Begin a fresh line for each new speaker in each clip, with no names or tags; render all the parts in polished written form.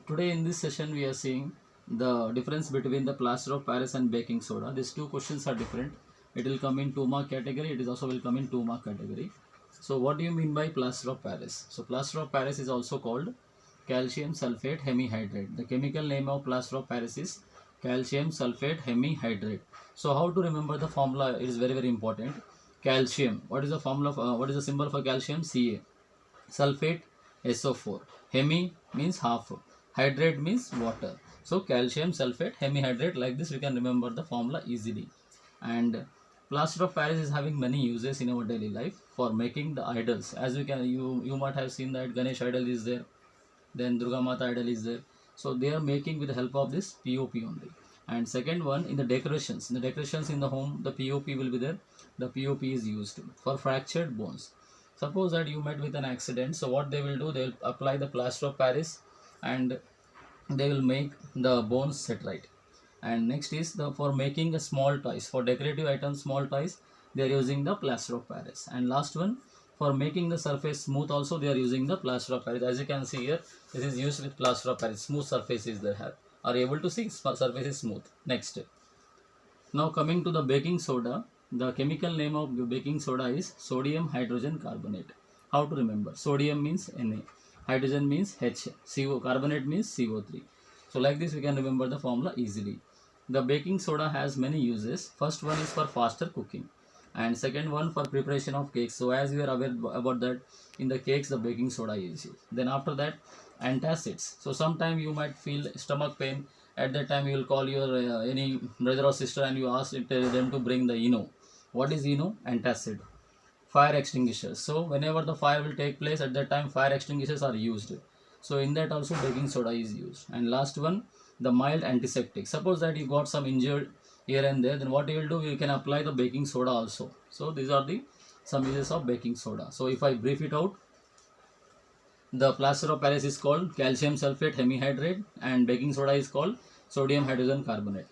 Today in this session we are seeing the difference between the plaster of Paris and baking soda. These two questions are different. It will come in 2 mark category. It is also will come in 2 mark category. So what do you mean by plaster of Paris? So plaster of Paris is also called calcium sulfate hemihydrate. The chemical name of plaster of Paris is calcium sulfate hemihydrate. So how to remember the formula? It is very important. Calcium. What is the formula? What is the symbol for calcium? Ca. Sulfate SO4. Hemi means half. Hydrate means water. So calcium sulfate hemihydrate, like this we can remember the formula easily. And plaster of Paris is having many uses in our daily life for making the idols. As you might have seen that Ganesh idol is there, then Durga Mata idol is there. So they are making with the help of this POP only. And second one, in the decorations in the home, the POP will be there. The POP is used for fractured bones. Suppose that you met with an accident, so what they will do, they will apply the plaster of Paris and they will make the bones set right. And next is the for making a small toys, for decorative items, small toys, they are using the plaster of Paris. And last one, for making the surface smooth also they are using the plaster of Paris. As you can see here, this is used with plaster of Paris. Smooth surfaces they have, are able to see surface is smooth. Next, now coming to the baking soda, the chemical name of baking soda is sodium hydrogen carbonate. How to remember? Sodium means Na, hydrogen means H, CO, carbonate means CO3. So like this we can remember the formula easily. The baking soda has many uses. First one is for faster cooking, and second one for preparation of cakes. So as you are aware about that, in the cakes the baking soda is used. Then after that, antacids. So sometime you might feel stomach pain. At that time you will call your any brother or sister and you ask them to bring the Eno. What is Eno? Antacid. Fire extinguishers. So whenever the fire will take place, at that time fire extinguishers are used. So in that also baking soda is used. And last one, the mild antiseptic. Suppose that you got some injured here and there, then what you will do, you can apply the baking soda also. So these are the some uses of baking soda. So if I brief it out, the plaster of Paris is called calcium sulfate hemihydrate and baking soda is called sodium hydrogen carbonate.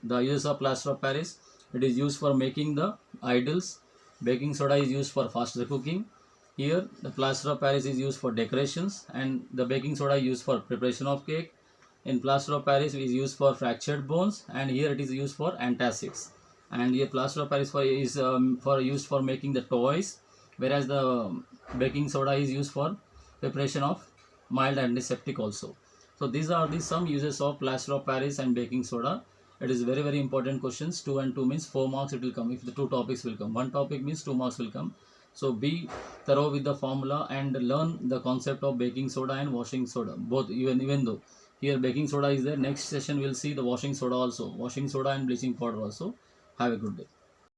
The uses of plaster of Paris, it is used for making the idols. Baking soda is used for faster cooking. Here the plaster of Paris is used for decorations and the baking soda is used for preparation of cake. In plaster of Paris is used for fractured bones and here it is used for antacids. And here plaster of Paris is used for making the toys, whereas the baking soda is used for preparation of mild antiseptic also. So these are the some uses of plaster of Paris and baking soda. It is very important questions. 2 and 2 means 4 marks it will come if the 2 topics will come. 1 topic means 2 marks will come. So be thorough with the formula and learn the concept of baking soda and washing soda. Both, even though here baking soda is there, next session we will see the washing soda also. Washing soda and bleaching powder also. Have a good day.